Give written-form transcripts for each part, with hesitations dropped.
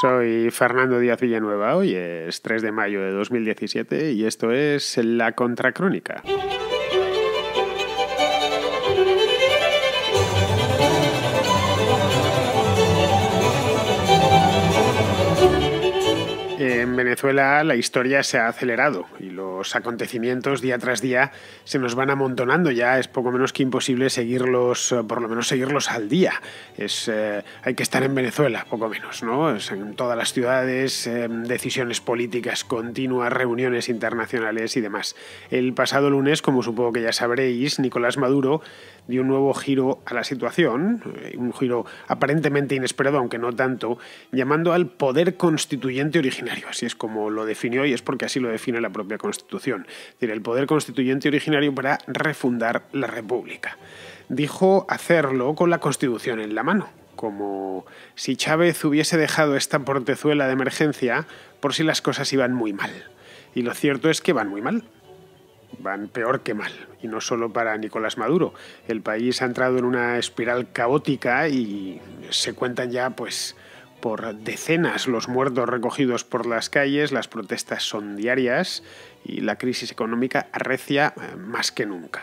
Soy Fernando Díaz Villanueva, hoy es 3 de mayo de 2017 y esto es La Contracrónica. En Venezuela la historia se ha acelerado y los acontecimientos día tras día se nos van amontonando. Ya es poco menos que imposible seguirlos, por lo menos seguirlos al día. Hay que estar en Venezuela, poco menos, ¿no? En todas las ciudades, decisiones políticas continuas, reuniones internacionales y demás. El pasado lunes, como supongo que ya sabréis, Nicolás Maduro dio un nuevo giro a la situación, un giro aparentemente inesperado, aunque no tanto, llamando al poder constituyente originario. Así es como lo definió y es porque así lo define la propia Constitución. Es decir, el poder constituyente originario para refundar la República. Dijo hacerlo con la Constitución en la mano, como si Chávez hubiese dejado esta portezuela de emergencia por si las cosas iban muy mal. Y lo cierto es que van muy mal. Van peor que mal, y no solo para Nicolás Maduro. El país ha entrado en una espiral caótica y se cuentan ya, pues, por decenas los muertos recogidos por las calles, las protestas son diarias y la crisis económica arrecia más que nunca.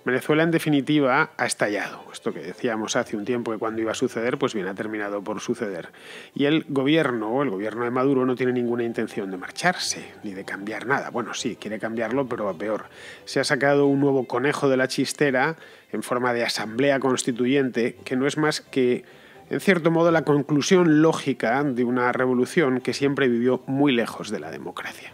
Venezuela, en definitiva, ha estallado. Esto que decíamos hace un tiempo que cuando iba a suceder, pues bien, ha terminado por suceder. Y el gobierno de Maduro no tiene ninguna intención de marcharse, ni de cambiar nada. Bueno, sí, quiere cambiarlo, pero a peor. Se ha sacado un nuevo conejo de la chistera en forma de asamblea constituyente, que no es más que, en cierto modo, la conclusión lógica de una revolución que siempre vivió muy lejos de la democracia.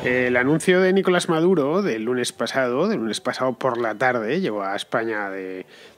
El anuncio de Nicolás Maduro del lunes pasado por la tarde, llegó a España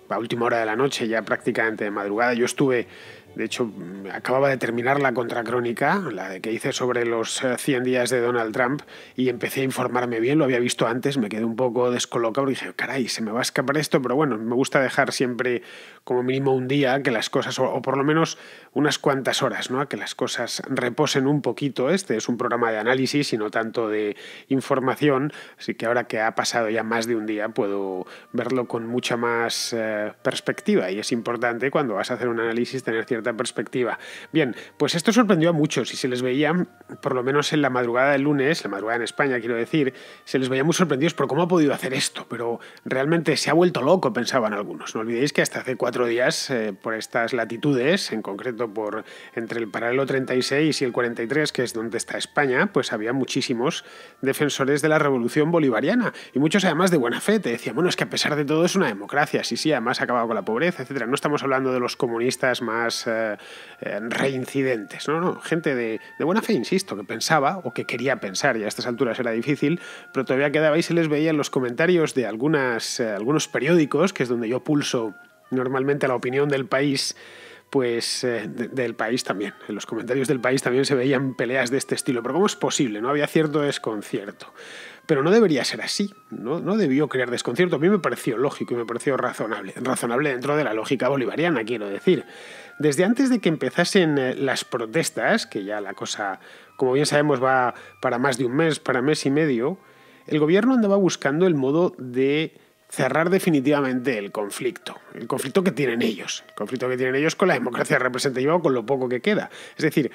a última hora de la noche, ya prácticamente de madrugada. Yo estuve, de hecho, acababa de terminar la contracrónica, la que hice sobre los 100 días de Donald Trump, y empecé a informarme bien, lo había visto antes, me quedé un poco descolocado y dije, caray, se me va a escapar esto, pero bueno, me gusta dejar siempre como mínimo un día que las cosas, o por lo menos unas cuantas horas, ¿no? Que las cosas reposen un poquito. Este es un programa de análisis y no tanto de información, así que ahora que ha pasado ya más de un día puedo verlo con mucha más perspectiva, y es importante cuando vas a hacer un análisis tener cierta perspectiva. Bien, pues esto sorprendió a muchos y se les veía, por lo menos en la madrugada del lunes, la madrugada en España quiero decir, se les veía muy sorprendidos por cómo ha podido hacer esto, pero realmente se ha vuelto loco, pensaban algunos. No olvidéis que hasta hace 4 días, por estas latitudes, en concreto por entre el paralelo 36 y el 43, que es donde está España, pues había muchísimos defensores de la revolución bolivariana, y muchos además de buena fe. Te decían, bueno, es que a pesar de todo es una democracia, sí, además ha acabado con la pobreza, etcétera. No estamos hablando de los comunistas más reincidentes, no, gente de buena fe, insisto, que pensaba o que quería pensar, y a estas alturas era difícil, pero todavía quedaba y se les veía en los comentarios de algunos periódicos, que es donde yo pulso normalmente la opinión del país, pues del país también. En los comentarios del país también se veían peleas de este estilo. Pero ¿cómo es posible? No había cierto desconcierto. Pero no debería ser así, no debió crear desconcierto. A mí me pareció lógico y me pareció razonable dentro de la lógica bolivariana, quiero decir. Desde antes de que empezasen las protestas, que ya la cosa, como bien sabemos, va para más de un mes, para mes y medio, el gobierno andaba buscando el modo de cerrar definitivamente el conflicto que tienen ellos, con la democracia representativa o con lo poco que queda. Es decir,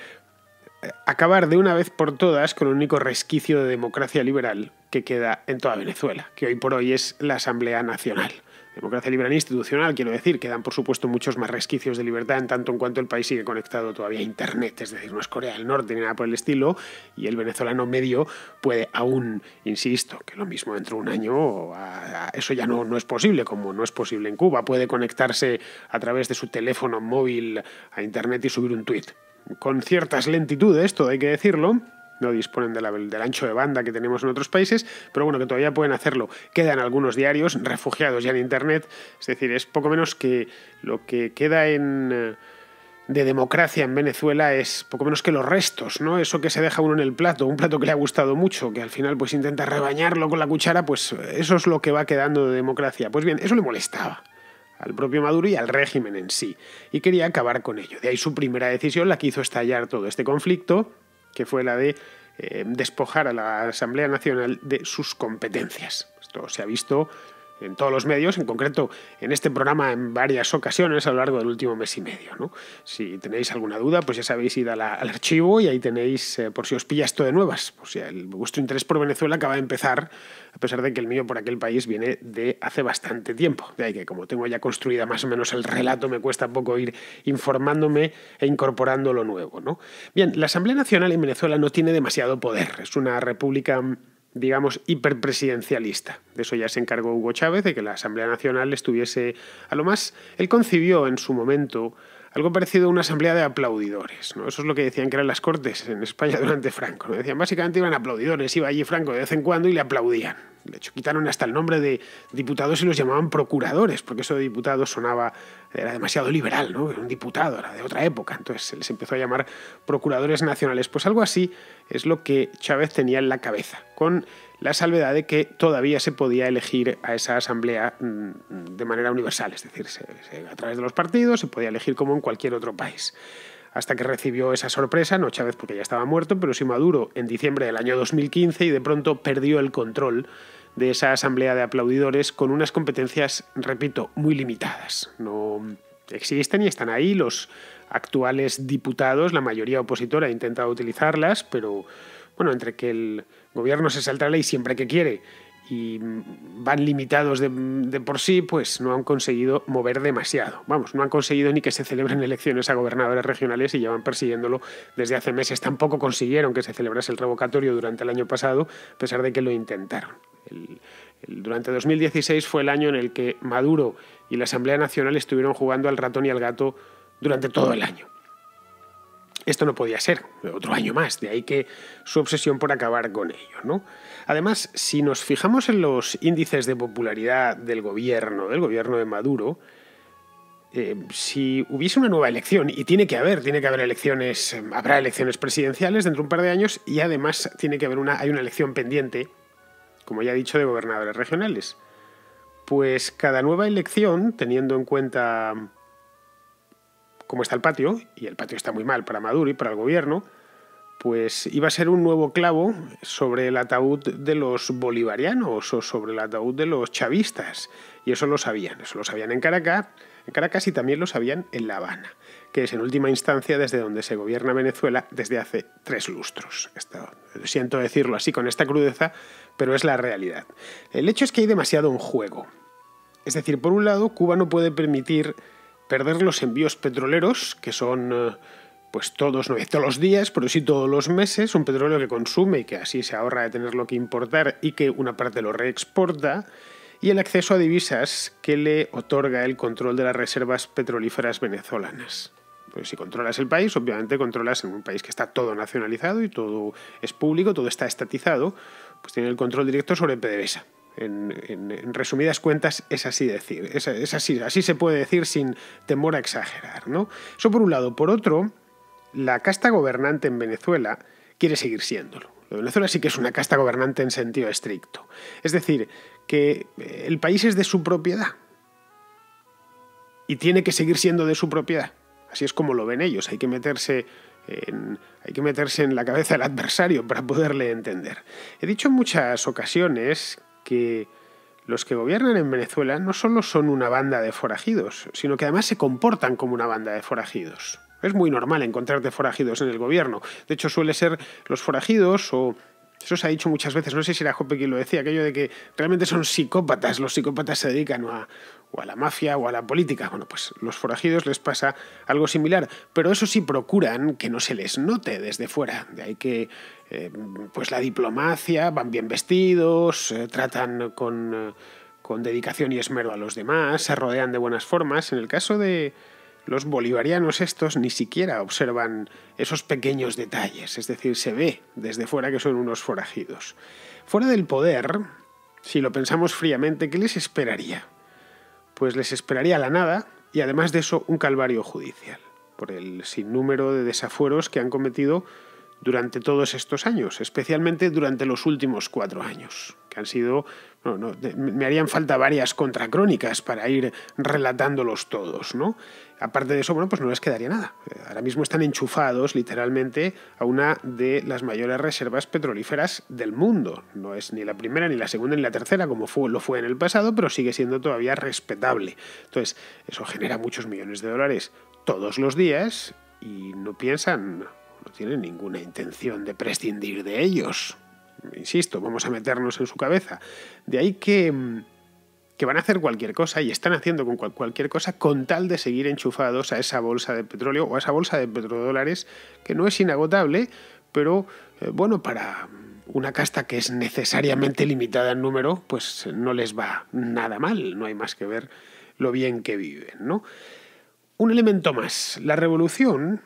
acabar de una vez por todas con el único resquicio de democracia liberal que queda en toda Venezuela, que hoy por hoy es la Asamblea Nacional. Democracia liberal institucional, quiero decir, quedan por supuesto muchos más resquicios de libertad en tanto en cuanto el país sigue conectado todavía a Internet, es decir, no es Corea del Norte ni nada por el estilo, y el venezolano medio puede aún, insisto, que lo mismo dentro de un año, eso ya no es posible, como no es posible en Cuba, puede conectarse a través de su teléfono móvil a Internet y subir un tuit. Con ciertas lentitudes, todo hay que decirlo, no disponen del ancho de banda que tenemos en otros países, pero bueno, que todavía pueden hacerlo. Quedan algunos diarios refugiados ya en Internet, es decir, es poco menos que lo que queda de democracia en Venezuela es poco menos que los restos, ¿no? Eso que se deja uno en el plato, un plato que le ha gustado mucho, que al final pues intenta rebañarlo con la cuchara, pues eso es lo que va quedando de democracia. Pues bien, eso le molestaba al propio Maduro y al régimen en sí, y quería acabar con ello. De ahí su primera decisión, la que hizo estallar todo este conflicto, que fue la de despojar a la Asamblea Nacional de sus competencias. Esto se ha visto en todos los medios, en concreto en este programa en varias ocasiones a lo largo del último mes y medio, ¿no? Si tenéis alguna duda, pues ya sabéis, id al archivo y ahí tenéis, por si os pilla esto de nuevas. Pues ya vuestro interés por Venezuela acaba de empezar, a pesar de que el mío por aquel país viene de hace bastante tiempo. De ahí que como tengo ya construida más o menos el relato, me cuesta poco ir informándome e incorporando lo nuevo, ¿no? Bien, la Asamblea Nacional en Venezuela no tiene demasiado poder. Es una república, digamos, hiperpresidencialista. De eso ya se encargó Hugo Chávez, de que la Asamblea Nacional estuviese a lo más. Él concibió en su momento algo parecido a una asamblea de aplaudidores, ¿no? Eso es lo que decían que eran las Cortes en España durante Franco, ¿no? Decían, básicamente iban aplaudidores, iba allí Franco de vez en cuando y le aplaudían. De hecho, quitaron hasta el nombre de diputados y los llamaban procuradores, porque eso de diputado sonaba, era demasiado liberal, ¿no? Era un diputado, era de otra época, entonces se les empezó a llamar procuradores nacionales. Pues algo así es lo que Chávez tenía en la cabeza, con la salvedad de que todavía se podía elegir a esa asamblea de manera universal, es decir, a través de los partidos se podía elegir como en cualquier otro país. Hasta que recibió esa sorpresa, no Chávez porque ya estaba muerto, pero sí Maduro en diciembre del año 2015 y de pronto perdió el control de esa asamblea de aplaudidores con unas competencias, repito, muy limitadas. No existen y están ahí. Los actuales diputados, la mayoría opositora, ha intentado utilizarlas, pero bueno, entre que el gobierno se salta la ley siempre que quiere y van limitados de por sí, pues no han conseguido mover demasiado. Vamos, no han conseguido ni que se celebren elecciones a gobernadores regionales y llevan persiguiéndolo desde hace meses. Tampoco consiguieron que se celebrase el revocatorio durante el año pasado, a pesar de que lo intentaron. Durante 2016 fue el año en el que Maduro y la Asamblea Nacional estuvieron jugando al ratón y al gato durante todo el año. Esto no podía ser, otro año más, de ahí que su obsesión por acabar con ello, ¿no? Además, si nos fijamos en los índices de popularidad del gobierno de Maduro, si hubiese una nueva elección, y tiene que haber elecciones, habrá elecciones presidenciales dentro de un par de años, y además tiene que haber hay una elección pendiente, como ya he dicho, de gobernadores regionales. Pues cada nueva elección, teniendo en cuenta cómo está el patio, y el patio está muy mal para Maduro y para el gobierno, pues iba a ser un nuevo clavo sobre el ataúd de los bolivarianos o sobre el ataúd de los chavistas. Y eso lo sabían en Caracas y también lo sabían en La Habana, que es en última instancia desde donde se gobierna Venezuela desde hace 3 lustros. Esto, siento decirlo así con esta crudeza, pero es la realidad. El hecho es que hay demasiado en juego. Es decir, por un lado, Cuba no puede permitir perder los envíos petroleros, que son pues todos, no todos los días, pero sí todos los meses, un petróleo que consume y que así se ahorra de tenerlo que importar y que una parte lo reexporta, y el acceso a divisas que le otorga el control de las reservas petrolíferas venezolanas. Pues si controlas el país, obviamente controlas en un país que está todo nacionalizado y todo es público, todo está estatizado, pues tiene el control directo sobre PDVSA. En resumidas cuentas es así decir, es así se puede decir sin temor a exagerar, ¿no? Eso por un lado. Por otro, la casta gobernante en Venezuela quiere seguir siéndolo. Venezuela sí que es una casta gobernante en sentido estricto. Es decir, que el país es de su propiedad y tiene que seguir siendo de su propiedad. Así es como lo ven ellos. Hay que meterse en la cabeza del adversario para poderle entender. He dicho en muchas ocasiones que los que gobiernan en Venezuela no solo son una banda de forajidos, sino que además se comportan como una banda de forajidos. Es muy normal encontrarte forajidos en el gobierno. De hecho, suele ser los forajidos o... Eso se ha dicho muchas veces, no sé si era Jope quien lo decía, aquello de que realmente son psicópatas. Los psicópatas se dedican o a la mafia o a la política. Bueno, pues los forajidos les pasa algo similar, pero eso sí procuran que no se les note desde fuera. De ahí que pues la diplomacia, van bien vestidos, tratan con dedicación y esmero a los demás, se rodean de buenas formas. En el caso de los bolivarianos estos ni siquiera observan esos pequeños detalles, es decir, se ve desde fuera que son unos forajidos. Fuera del poder, si lo pensamos fríamente, ¿qué les esperaría? Pues les esperaría la nada y además de eso un calvario judicial, por el sinnúmero de desafueros que han cometido durante todos estos años, especialmente durante los últimos 4 años, que que han sido... me harían falta varias contracrónicas para ir relatándolos todos, ¿no? Aparte de eso, pues no les quedaría nada. Ahora mismo están enchufados literalmente a una de las mayores reservas petrolíferas del mundo. No es ni la primera, ni la segunda, ni la tercera, como lo fue en el pasado, pero sigue siendo todavía respetable. Entonces, eso genera muchos millones de dólares todos los días y no tienen ninguna intención de prescindir de ellos. Insisto, vamos a meternos en su cabeza. De ahí que van a hacer cualquier cosa y están haciendo con cualquier cosa con tal de seguir enchufados a esa bolsa de petróleo o a esa bolsa de petrodólares que no es inagotable, pero para una casta que es necesariamente limitada en número, pues no les va nada mal, no hay más que ver lo bien que viven, ¿no? Un elemento más, la revolución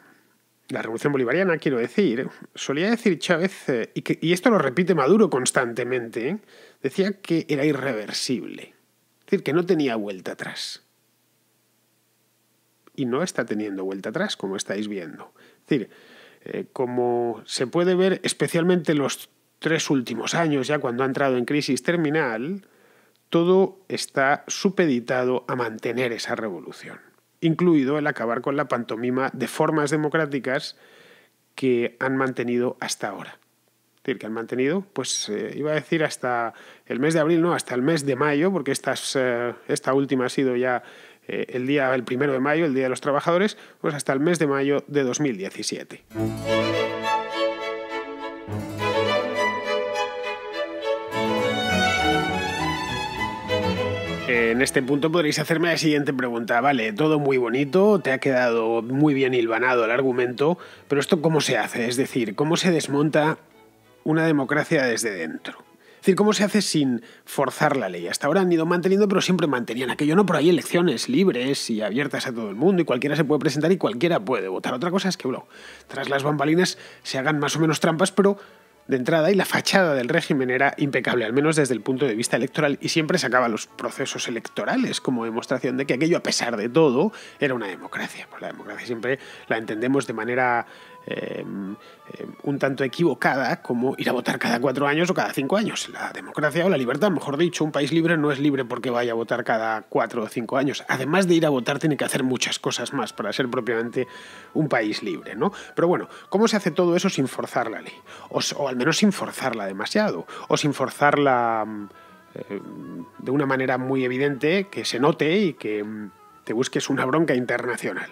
bolivariana, quiero decir, solía decir Chávez, y esto lo repite Maduro constantemente, decía que era irreversible. Es decir, que no tenía vuelta atrás. Y no está teniendo vuelta atrás, como estáis viendo. Es decir, como se puede ver especialmente los 3 últimos años, ya cuando ha entrado en crisis terminal, todo está supeditado a mantener esa revolución, incluido el acabar con la pantomima de formas democráticas que han mantenido hasta ahora. Es decir, que han mantenido, iba a decir hasta el mes de abril, no, hasta el mes de mayo, porque esta última ha sido ya el 1 de mayo, el Día de los Trabajadores, pues hasta el mes de mayo de 2017. En este punto podréis hacerme la siguiente pregunta. Vale, todo muy bonito, te ha quedado muy bien hilvanado el argumento, pero ¿esto cómo se hace? Es decir, ¿cómo se desmonta una democracia desde dentro? Es decir, ¿cómo se hace sin forzar la ley? Hasta ahora han ido manteniendo, pero siempre mantenían aquello, ¿no? Pero hay elecciones libres y abiertas a todo el mundo y cualquiera se puede presentar y cualquiera puede votar. Otra cosa es que, tras las bambalinas se hagan más o menos trampas, pero de entrada, y la fachada del régimen era impecable, al menos desde el punto de vista electoral, y siempre sacaba los procesos electorales como demostración de que aquello, a pesar de todo, era una democracia. Pues la democracia siempre la entendemos de manera un tanto equivocada, como ir a votar cada 4 años o cada 5 años. La democracia o la libertad, mejor dicho, un país libre no es libre porque vaya a votar cada 4 o 5 años. Además de ir a votar, tiene que hacer muchas cosas más para ser propiamente un país libre, ¿no? Pero bueno, ¿cómo se hace todo eso sin forzar la ley? O al menos sin forzarla demasiado, o sin forzarla de una manera muy evidente, que se note y que te busques una bronca internacional.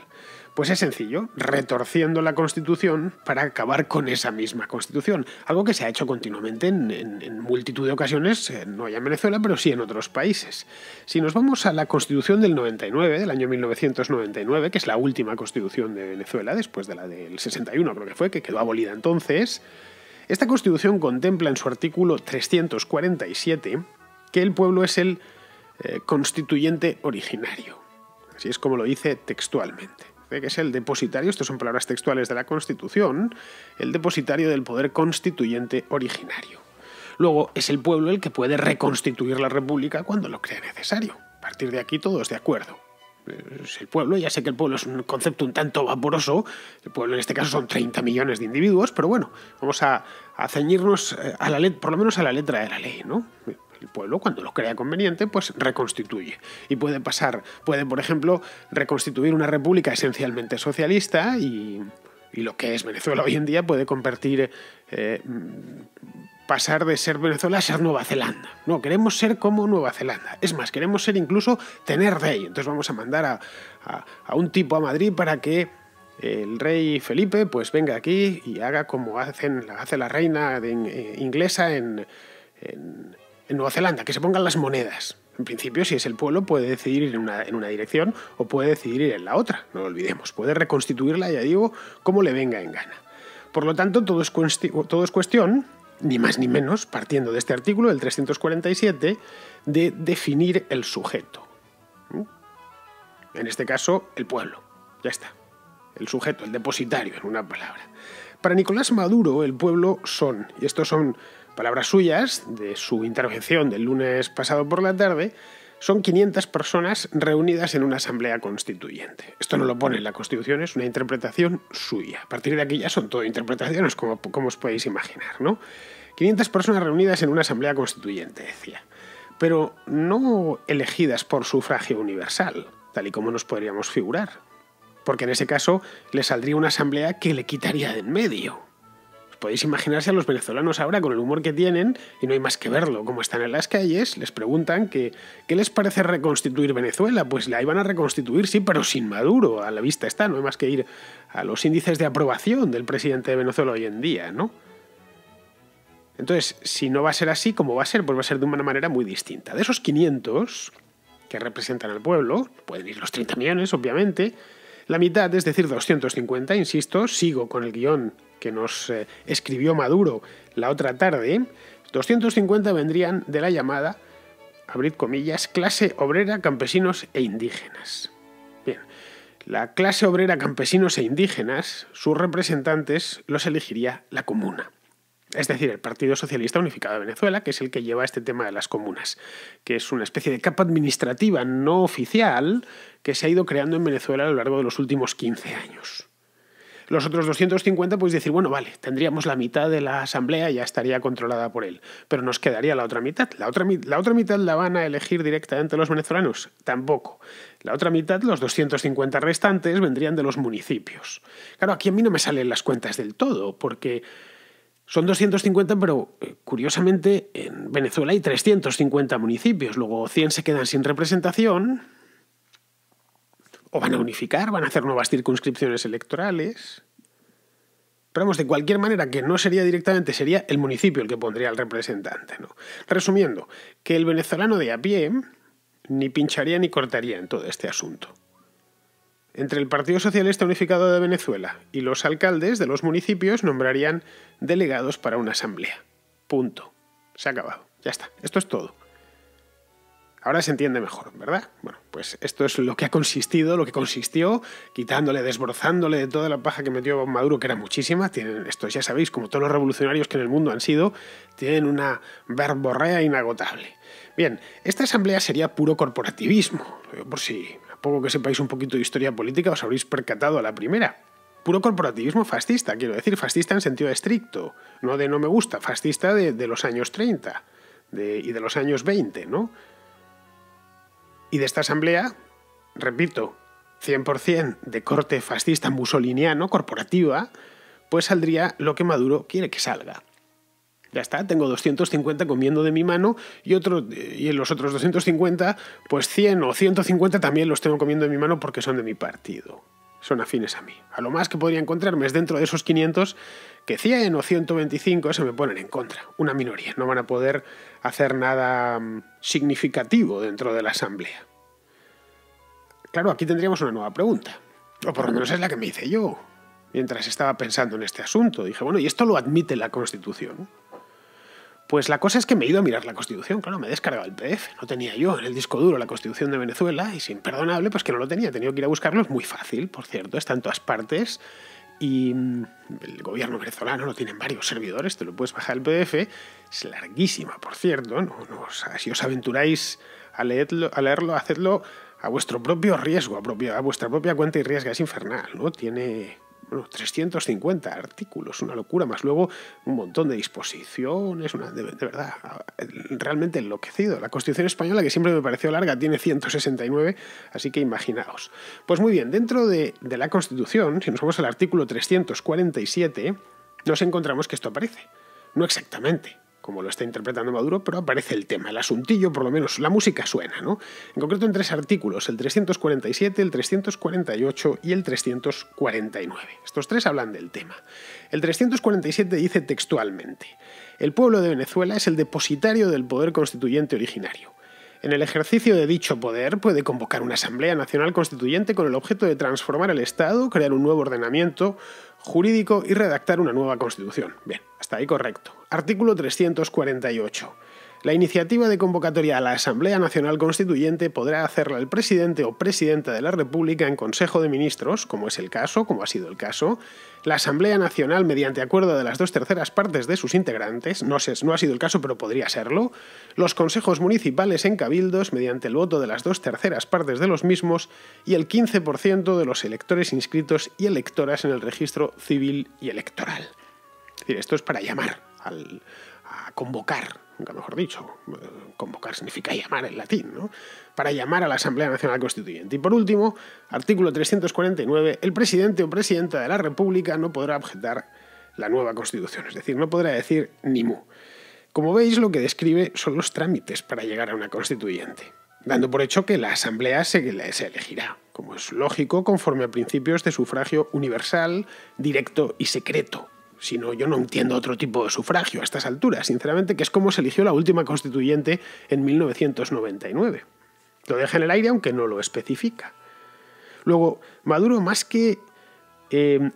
Pues es sencillo, retorciendo la Constitución para acabar con esa misma Constitución. Algo que se ha hecho continuamente en multitud de ocasiones, no ya en Venezuela, pero sí en otros países. Si nos vamos a la Constitución del 99, del año 1999, que es la última Constitución de Venezuela, después de la del 61 creo que fue, que quedó abolida entonces, esta Constitución contempla en su artículo 347 que el pueblo es el constituyente originario. Así es como lo dice textualmente. Que es el depositario, estas son palabras textuales de la Constitución, el depositario del poder constituyente originario. Luego es el pueblo el que puede reconstituir la República cuando lo cree necesario. A partir de aquí todos de acuerdo. Es el pueblo, ya sé que el pueblo es un concepto un tanto vaporoso, el pueblo en este caso son 30 millones de individuos, pero bueno, vamos a ceñirnos por lo menos a la letra de la ley, ¿no? El pueblo, cuando lo crea conveniente, pues reconstituye. Y puede, por ejemplo, reconstituir una república esencialmente socialista y lo que es Venezuela hoy en día puede pasar de ser Venezuela a ser Nueva Zelanda. No, queremos ser como Nueva Zelanda. Es más, queremos ser incluso tener rey. Entonces vamos a mandar a un tipo a Madrid para que el rey Felipe pues venga aquí y haga como hace la reina inglesa en Nueva Zelanda, que se pongan las monedas. En principio, si es el pueblo, puede decidir ir en una dirección o puede decidir ir en la otra, no lo olvidemos. Puede reconstituirla, ya digo, como le venga en gana. Por lo tanto, todo es cuestión, ni más ni menos, partiendo de este artículo, del 347, de definir el sujeto. En este caso, el pueblo. Ya está. El sujeto, el depositario, en una palabra. Para Nicolás Maduro, el pueblo y estos son palabras suyas de su intervención del lunes pasado por la tarde, son 500 personas reunidas en una asamblea constituyente. Esto no lo pone en la Constitución, es una interpretación suya. A partir de aquí ya son todo interpretaciones, como os podéis imaginar, ¿no? 500 personas reunidas en una asamblea constituyente, decía, pero no elegidas por sufragio universal, tal y como nos podríamos figurar, porque en ese caso le saldría una asamblea que le quitaría de en medio. Podéis imaginarse a los venezolanos ahora con el humor que tienen, y no hay más que verlo, como están en las calles, les preguntan qué les parece reconstituir Venezuela. Pues la iban a reconstituir, sí, pero sin Maduro, a la vista está, no hay más que ir a los índices de aprobación del presidente de Venezuela hoy en día, ¿no? Entonces, si no va a ser así, ¿cómo va a ser? Pues va a ser de una manera muy distinta. De esos 500 que representan al pueblo, pueden ir los 30 millones, obviamente, la mitad, es decir, 250, insisto, sigo con el guión que nos escribió Maduro la otra tarde, 250 vendrían de la llamada, abrid comillas, clase obrera, campesinos e indígenas. Bien, la clase obrera, campesinos e indígenas, sus representantes los elegiría la comuna. Es decir, el Partido Socialista Unificado de Venezuela, que es el que lleva este tema de las comunas, que es una especie de capa administrativa no oficial que se ha ido creando en Venezuela a lo largo de los últimos 15 años. Los otros 250, pues decir, bueno, vale, tendríamos la mitad de la asamblea y ya estaría controlada por él, pero nos quedaría la otra mitad. ¿La otra mitad la van a elegir directamente los venezolanos? Tampoco. La otra mitad, los 250 restantes, vendrían de los municipios. Claro, aquí a mí no me salen las cuentas del todo, porque son 250, pero curiosamente en Venezuela hay 350 municipios, luego 100 se quedan sin representación, o van a unificar, van a hacer nuevas circunscripciones electorales. Pero vamos, de cualquier manera, que no sería directamente, sería el municipio el que pondría al representante, ¿no? Resumiendo, que el venezolano de a pie ni pincharía ni cortaría en todo este asunto. Entre el Partido Socialista Unificado de Venezuela y los alcaldes de los municipios nombrarían delegados para una asamblea. Punto. Se ha acabado. Ya está. Esto es todo. Ahora se entiende mejor, ¿verdad? Bueno, pues esto es lo que consistió, quitándole, desbrozándole de toda la paja que metió Maduro, que era muchísima. Tienen, estos ya sabéis, como todos los revolucionarios que en el mundo han sido, tienen una verborrea inagotable. Bien, esta asamblea sería puro corporativismo. Por si a poco que sepáis un poquito de historia política os habréis percatado a la primera. Puro corporativismo fascista, quiero decir, fascista en sentido estricto, no de no me gusta, fascista de los años 30 y de los años 20, ¿no? Y de esta asamblea, repito, 100% de corte fascista musoliniano, corporativa, pues saldría lo que Maduro quiere que salga. Ya está, tengo 250 comiendo de mi mano y en los otros 250, pues 100 o 150 también los tengo comiendo de mi mano porque son de mi partido. Son afines a mí. A lo más que podría encontrarme es dentro de esos 500 que 100 o 125 se me ponen en contra. Una minoría. No van a poder hacer nada significativo dentro de la asamblea. Claro, aquí tendríamos una nueva pregunta. O por lo menos es la que me hice yo mientras estaba pensando en este asunto. Dije, bueno, ¿y esto lo admite la Constitución? Pues la cosa es que me he ido a mirar la Constitución, claro, me he descargado el PDF, no tenía yo en el disco duro la Constitución de Venezuela, y es imperdonable pues que no lo tenía, he tenido que ir a buscarlo, es muy fácil, por cierto, está en todas partes, y el gobierno venezolano lo tiene en varios servidores, te lo puedes bajar el PDF, es larguísima, por cierto, si os aventuráis a leerlo, hacedlo a vuestro propio riesgo, a vuestra propia cuenta y riesgo, es infernal, ¿no? Tiene 350 artículos, una locura, más luego un montón de disposiciones, de verdad, realmente enloquecido. La Constitución española, que siempre me pareció larga, tiene 169, así que imaginaos. Pues muy bien, dentro de la Constitución, si nos vamos al artículo 347, nos encontramos que esto aparece. No exactamente como lo está interpretando Maduro, pero aparece el tema, el asuntillo, por lo menos la música suena, ¿no? En concreto en 3 artículos, el 347, el 348 y el 349. Estos 3 hablan del tema. El 347 dice textualmente: el pueblo de Venezuela es el depositario del poder constituyente originario. En el ejercicio de dicho poder puede convocar una Asamblea Nacional Constituyente con el objeto de transformar el Estado, crear un nuevo ordenamiento jurídico y redactar una nueva Constitución. Bien, hasta ahí correcto. Artículo 348. La iniciativa de convocatoria a la Asamblea Nacional Constituyente podrá hacerla el presidente o presidenta de la República en Consejo de Ministros, como es el caso, como ha sido el caso, la Asamblea Nacional mediante acuerdo de las 2/3 partes de sus integrantes, no ha sido el caso pero podría serlo, los consejos municipales en cabildos mediante el voto de las 2/3 partes de los mismos y el 15% de los electores inscritos y electoras en el registro civil y electoral. Es decir, esto es para llamar a convocar, nunca mejor dicho, convocar significa llamar en latín, ¿no? Para llamar a la Asamblea Nacional Constituyente. Y por último, artículo 349, el presidente o presidenta de la República no podrá objetar la nueva Constitución, es decir, no podrá decir ni mu. Como veis, lo que describe son los trámites para llegar a una constituyente, dando por hecho que la Asamblea se elegirá, como es lógico, conforme a principios de sufragio universal, directo y secreto. Si no, yo no entiendo otro tipo de sufragio a estas alturas, sinceramente, que es como se eligió la última constituyente en 1999. Lo deja en el aire, aunque no lo especifica. Luego, Maduro, más que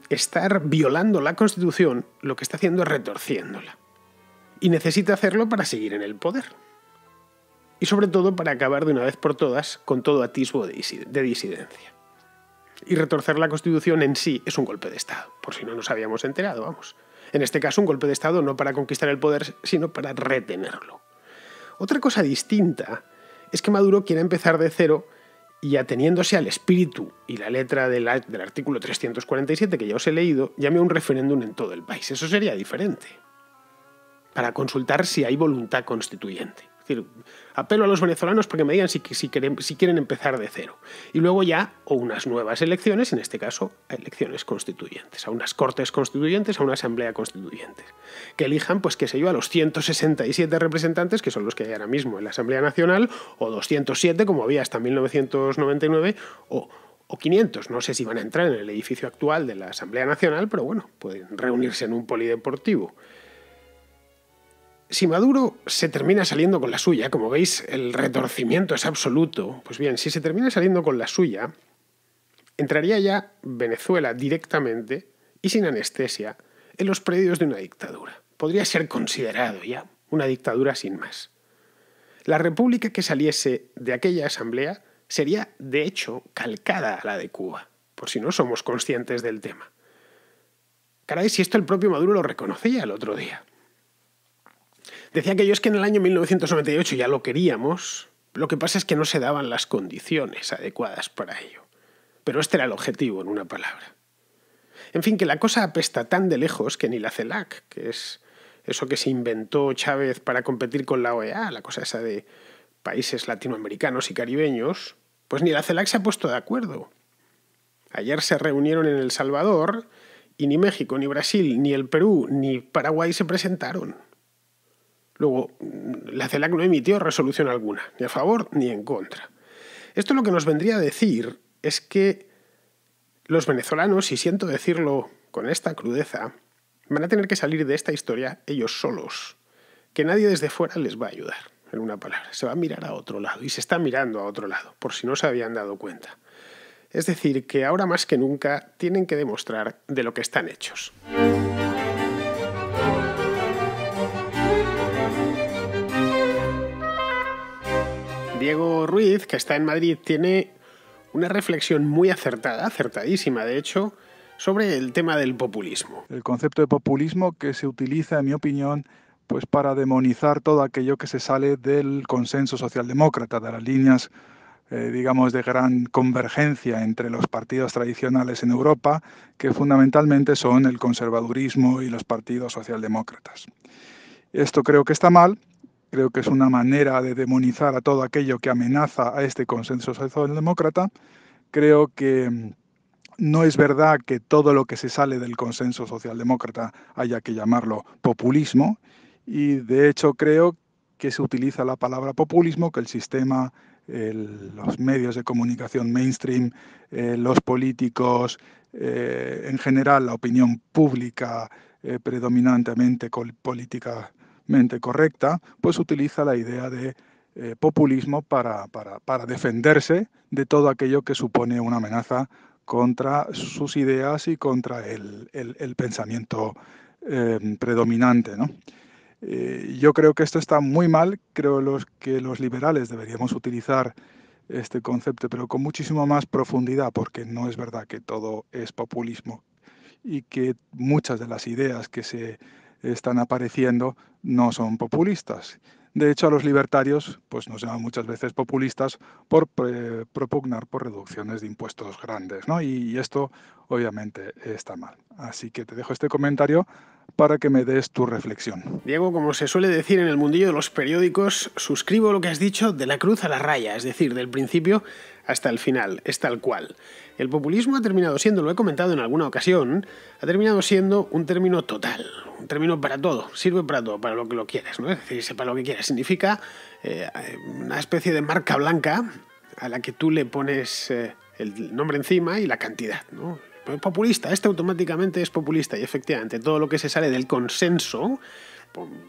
estar violando la Constitución, lo que está haciendo es retorciéndola. Y necesita hacerlo para seguir en el poder. Y sobre todo para acabar de una vez por todas con todo atisbo de disidencia. Y retorcer la Constitución en sí es un golpe de Estado, por si no nos habíamos enterado, vamos. En este caso, un golpe de Estado no para conquistar el poder, sino para retenerlo. Otra cosa distinta es que Maduro quiere empezar de cero y, ateniéndose al espíritu y la letra del artículo 347, que ya os he leído, llame a un referéndum en todo el país. Eso sería diferente. Para consultar si hay voluntad constituyente. Es decir, apelo a los venezolanos para que me digan si quieren empezar de cero. Y luego ya, o unas nuevas elecciones, en este caso, a elecciones constituyentes, a unas cortes constituyentes, a una asamblea constituyente. Que elijan, pues qué sé yo, a los 167 representantes, que son los que hay ahora mismo en la Asamblea Nacional, o 207, como había hasta 1999, o 500. No sé si van a entrar en el edificio actual de la Asamblea Nacional, pero bueno, pueden reunirse en un polideportivo. Si Maduro se termina saliendo con la suya, como veis, el retorcimiento es absoluto. Pues bien, si se termina saliendo con la suya, entraría ya Venezuela directamente y sin anestesia en los predios de una dictadura. Podría ser considerado ya una dictadura sin más. La república que saliese de aquella asamblea sería, de hecho, calcada a la de Cuba, por si no somos conscientes del tema. Caray, si esto el propio Maduro lo reconocía el otro día. Decía que es que en el año 1998 ya lo queríamos, lo que pasa es que no se daban las condiciones adecuadas para ello. Pero este era el objetivo, en una palabra. En fin, que la cosa apesta tan de lejos que ni la CELAC, que es eso que se inventó Chávez para competir con la OEA, la cosa esa de países latinoamericanos y caribeños, pues ni la CELAC se ha puesto de acuerdo. Ayer se reunieron en El Salvador y ni México, ni Brasil, ni el Perú, ni Paraguay se presentaron. Luego, la CELAC no emitió resolución alguna, ni a favor ni en contra. Esto lo que nos vendría a decir es que los venezolanos, y siento decirlo con esta crudeza, van a tener que salir de esta historia ellos solos, que nadie desde fuera les va a ayudar, en una palabra. Se va a mirar a otro lado, y se está mirando a otro lado, por si no se habían dado cuenta. Es decir, que ahora más que nunca tienen que demostrar de lo que están hechos. Diego Ruiz, que está en Madrid, tiene una reflexión muy acertada, acertadísima de hecho, sobre el tema del populismo. El concepto de populismo que se utiliza, en mi opinión, pues para demonizar todo aquello que se sale del consenso socialdemócrata, de las líneas, digamos, de gran convergencia entre los partidos tradicionales en Europa, que fundamentalmente son el conservadurismo y los partidos socialdemócratas. Esto creo que está mal. Creo que es una manera de demonizar a todo aquello que amenaza a este consenso socialdemócrata. Creo que no es verdad que todo lo que se sale del consenso socialdemócrata haya que llamarlo populismo, y de hecho creo que se utiliza la palabra populismo, que el sistema, los medios de comunicación mainstream, los políticos, en general la opinión pública predominantemente políticamente correcta, pues utiliza la idea de populismo para defenderse de todo aquello que supone una amenaza contra sus ideas y contra el pensamiento predominante, ¿no? Yo creo que esto está muy mal. Creo que los liberales deberíamos utilizar este concepto, pero con muchísimo más profundidad, porque no es verdad que todo es populismo y que muchas de las ideas que se están apareciendo no son populistas. De hecho, a los libertarios pues nos llaman muchas veces populistas por propugnar por reducciones de impuestos grandes, ¿no? Y esto obviamente está mal. Así que te dejo este comentario para que me des tu reflexión. Diego, como se suele decir en el mundillo de los periódicos, suscribo lo que has dicho de la cruz a la raya, es decir, del principio hasta el final, es tal cual. El populismo ha terminado siendo, lo he comentado en alguna ocasión, ha terminado siendo un término total, un término para todo, sirve para todo, para lo que lo quieras, ¿no? Es decir, para lo que quieras. Significa una especie de marca blanca a la que tú le pones el nombre encima y la cantidad, ¿no? Populista, este automáticamente es populista, y efectivamente todo lo que se sale del consenso,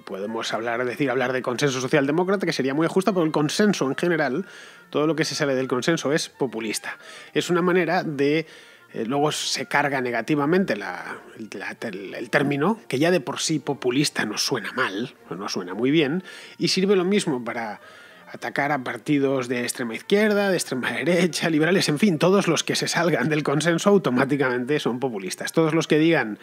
podemos hablar de consenso socialdemócrata, que sería muy justo, pero el consenso en general, todo lo que se sale del consenso es populista. Es una manera de... luego se carga negativamente el término, que ya de por sí populista nos suena mal, no suena muy bien, y sirve lo mismo para atacar a partidos de extrema izquierda, de extrema derecha, liberales, en fin, todos los que se salgan del consenso automáticamente son populistas. Todos los que digan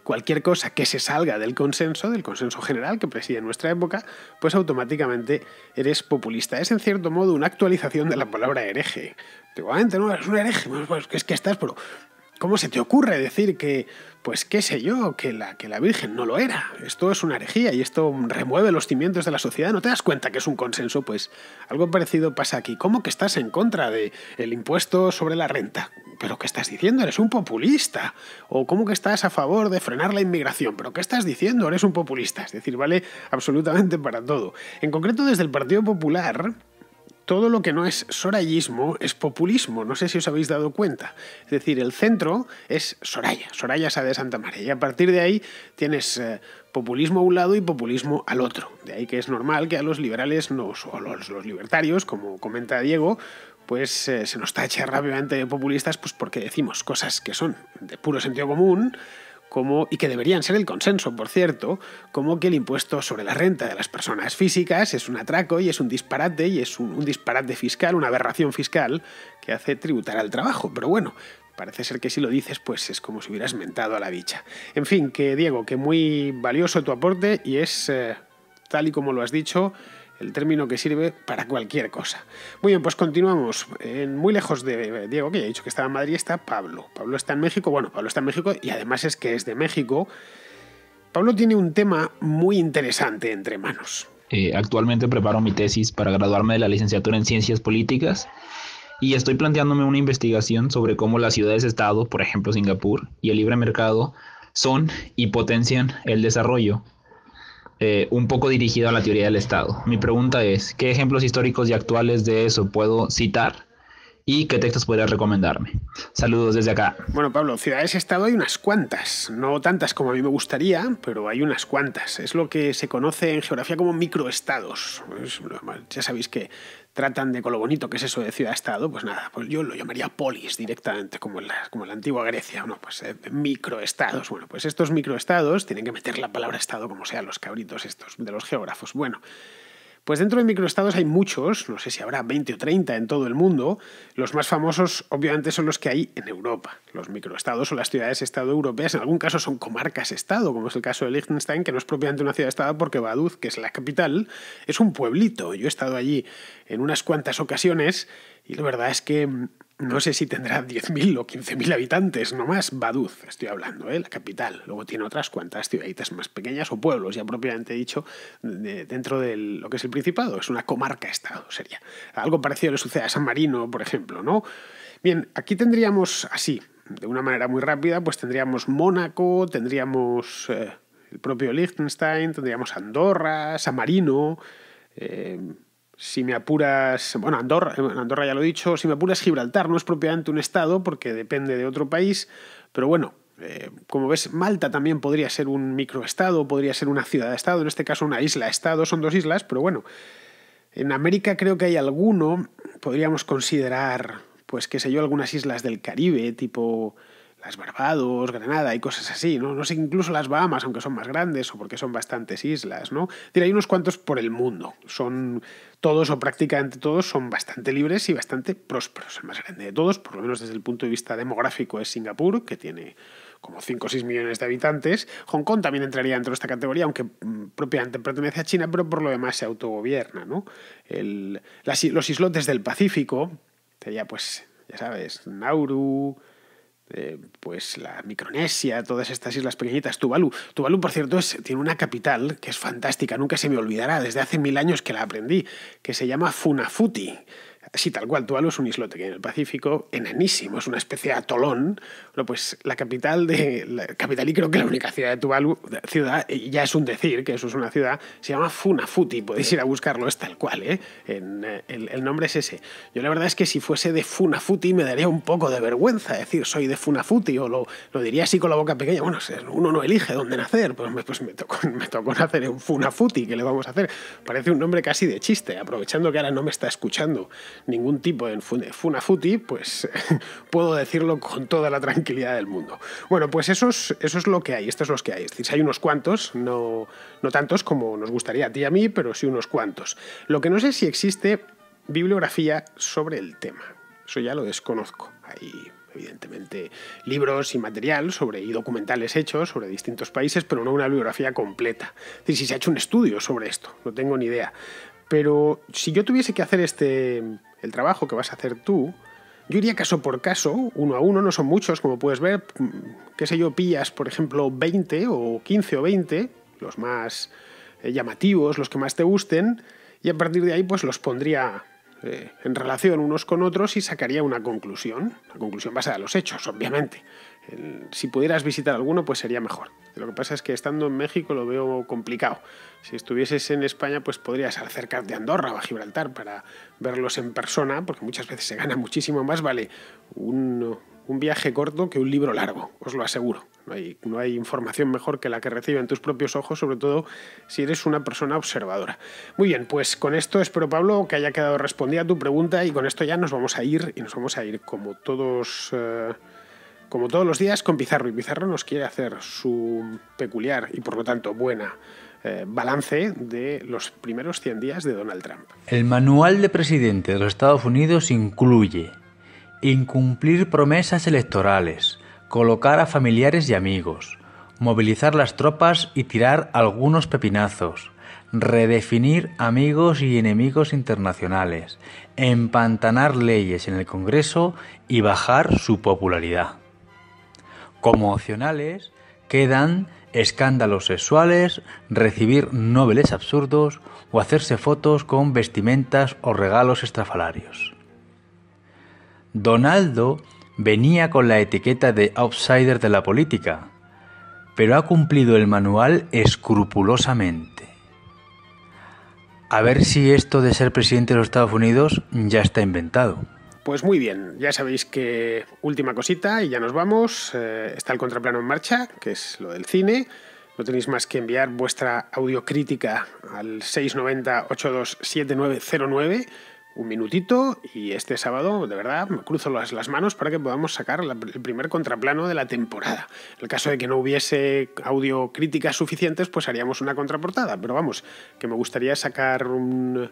cualquier cosa que se salga del consenso general que preside en nuestra época, pues automáticamente eres populista. Es en cierto modo una actualización de la palabra hereje. Antiguamente, no, eres un hereje, pues es que estás, pero... ¿Cómo se te ocurre decir que, pues qué sé yo, que la Virgen no lo era? Esto es una herejía y esto remueve los cimientos de la sociedad. ¿No te das cuenta que es un consenso? Pues algo parecido pasa aquí. ¿Cómo que estás en contra del impuesto sobre la renta? ¿Pero qué estás diciendo? Eres un populista. ¿O cómo que estás a favor de frenar la inmigración? ¿Pero qué estás diciendo? Eres un populista. Es decir, vale absolutamente para todo. En concreto, desde el Partido Popular... todo lo que no es sorayismo es populismo, no sé si os habéis dado cuenta. Es decir, el centro es Soraya Sáez de Santamaría, y a partir de ahí tienes populismo a un lado y populismo al otro. De ahí que es normal que a los liberales, o los libertarios, como comenta Diego, pues se nos tache rápidamente de populistas, pues porque decimos cosas que son de puro sentido común, y que deberían ser el consenso, por cierto, como que el impuesto sobre la renta de las personas físicas es un atraco y es un disparate, y es un disparate fiscal, una aberración fiscal que hace tributar al trabajo. Pero bueno, parece ser que si lo dices, pues es como si hubieras mentado a la bicha. En fin, que Diego, que muy valioso tu aporte y es, tal y como lo has dicho, el término que sirve para cualquier cosa. Muy bien, pues continuamos. Muy lejos de Diego, que ya he dicho que estaba en Madrid, está Pablo. Pablo está en México. Bueno, Pablo está en México y además es que es de México. Pablo tiene un tema muy interesante entre manos. Actualmente preparo mi tesis para graduarme de la licenciatura en Ciencias Políticas y estoy planteándome una investigación sobre cómo las ciudades-estado, por ejemplo Singapur, y el libre mercado son y potencian el desarrollo. Un poco dirigido a la teoría del Estado. Mi pregunta es, ¿qué ejemplos históricos y actuales de eso puedo citar y qué textos podrías recomendarme? Saludos desde acá. Bueno, Pablo, ciudades-estado hay unas cuantas, no tantas como a mí me gustaría, pero hay unas cuantas. Es lo que se conoce en geografía como microestados. Ya sabéis que tratan de, con lo bonito que es eso de ciudad-estado, pues nada, pues yo lo llamaría polis directamente, como en la antigua Grecia, ¿no? Pues microestados. Bueno, pues estos microestados tienen que meter la palabra estado como sean los cabritos estos de los geógrafos. Bueno, pues dentro de microestados hay muchos, no sé si habrá 20 o 30 en todo el mundo. Los más famosos, obviamente, son los que hay en Europa. Los microestados o las ciudades-estado europeas, en algún caso son comarcas-estado, como es el caso de Liechtenstein, que no es propiamente una ciudad-estado porque Vaduz, que es la capital, es un pueblito. Yo he estado allí en unas cuantas ocasiones y la verdad es que no sé si tendrá 10.000 o 15.000 habitantes, no más. Vaduz, estoy hablando, la capital. Luego tiene otras cuantas ciudaditas más pequeñas o pueblos, ya propiamente dicho, dentro de lo que es el Principado. Es una comarca-estado, sería. Algo parecido le sucede a San Marino, por ejemplo, ¿no? Bien, aquí tendríamos así, de una manera muy rápida, pues tendríamos Mónaco, tendríamos el propio Liechtenstein, tendríamos Andorra, San Marino... si me apuras, bueno, Andorra ya lo he dicho, si me apuras Gibraltar no es propiamente un estado porque depende de otro país, pero bueno, como ves, Malta también podría ser un microestado, podría ser una ciudad-estado, en este caso una isla-estado, son dos islas, pero bueno, en América creo que hay alguno, podríamos considerar, pues qué sé yo, algunas islas del Caribe, tipo las Barbados, Granada y cosas así, ¿no? No sé, incluso las Bahamas, aunque son más grandes o porque son bastantes islas, ¿no? Es decir, hay unos cuantos por el mundo. Son todos o prácticamente todos son bastante libres y bastante prósperos. El más grande de todos, por lo menos desde el punto de vista demográfico, es Singapur, que tiene como 5 o 6 millones de habitantes. Hong Kong también entraría dentro de esta categoría, aunque propiamente pertenece a China, pero por lo demás se autogobierna, ¿no? Los islotes del Pacífico, sería pues, ya sabes, Nauru, pues la Micronesia, todas estas islas pequeñitas, Tuvalu. Tuvalu, por cierto, tiene una capital que es fantástica, nunca se me olvidará, desde hace 1000 años que la aprendí, que se llama Funafuti. Así tal cual, Tuvalu es un islote que en el Pacífico, enanísimo, es una especie de atolón. Bueno, pues la capital y creo que la única ciudad de Tuvalu, ya es un decir que eso es una ciudad, se llama Funafuti, podéis ir a buscarlo, es tal cual, ¿eh? El nombre es ese. Yo la verdad es que si fuese de Funafuti me daría un poco de vergüenza decir soy de Funafuti, o lo diría así con la boca pequeña. Bueno, uno no elige dónde nacer, pues me tocó nacer en Funafuti, ¿qué le vamos a hacer? Parece un nombre casi de chiste, aprovechando que ahora no me está escuchando ningún tipo en Funafuti, pues puedo decirlo con toda la tranquilidad del mundo. Bueno, pues eso es lo que hay, esto es lo que hay. Es decir, hay unos cuantos, no tantos como nos gustaría a ti y a mí, pero sí unos cuantos. Lo que no sé si existe bibliografía sobre el tema, eso ya lo desconozco. Hay evidentemente libros y material y documentales hechos sobre distintos países, pero no una bibliografía completa. Es decir, si se ha hecho un estudio sobre esto, no tengo ni idea. Pero si yo tuviese que hacer el trabajo que vas a hacer tú, yo iría caso por caso, uno a uno, no son muchos, como puedes ver, qué sé yo, pillas, por ejemplo, 20 o 15 o 20, los más llamativos, los que más te gusten, y a partir de ahí pues los pondría en relación unos con otros y sacaría una conclusión basada en los hechos, obviamente. Si pudieras visitar alguno, pues sería mejor. Lo que pasa es que estando en México lo veo complicado. Si estuvieses en España, pues podrías acercarte a Andorra o a Gibraltar para verlos en persona, porque muchas veces se gana muchísimo más, vale un viaje corto que un libro largo, os lo aseguro. No hay información mejor que la que reciben tus propios ojos, sobre todo si eres una persona observadora. Muy bien, pues con esto espero, Pablo, que haya quedado respondida tu pregunta, y con esto ya nos vamos a ir como todos los días con Pizarro. Y Pizarro nos quiere hacer su peculiar y por lo tanto buena balance de los primeros 100 días de Donald Trump. El manual de presidente de los Estados Unidos incluye incumplir promesas electorales, colocar a familiares y amigos, movilizar las tropas y tirar algunos pepinazos, redefinir amigos y enemigos internacionales, empantanar leyes en el Congreso y bajar su popularidad. Como opcionales quedan escándalos sexuales, recibir nóbeles absurdos o hacerse fotos con vestimentas o regalos estrafalarios. Donaldo venía con la etiqueta de outsider de la política, pero ha cumplido el manual escrupulosamente. A ver si esto de ser presidente de los Estados Unidos ya está inventado. Pues muy bien, ya sabéis que última cosita y ya nos vamos. Está el contraplano en marcha, que es lo del cine. No tenéis más que enviar vuestra audiocrítica al 690-827909, un minutito, y este sábado, de verdad, me cruzo las manos para que podamos sacar el primer contraplano de la temporada. En el caso de que no hubiese audiocríticas suficientes, pues haríamos una contraportada, pero vamos, que me gustaría sacar un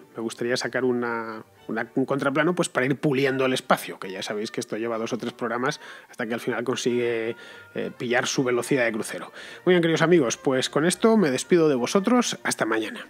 contraplano pues para ir puliendo el espacio, que ya sabéis que esto lleva 2 o 3 programas hasta que al final consigue pillar su velocidad de crucero. Muy bien, queridos amigos, pues con esto me despido de vosotros. Hasta mañana.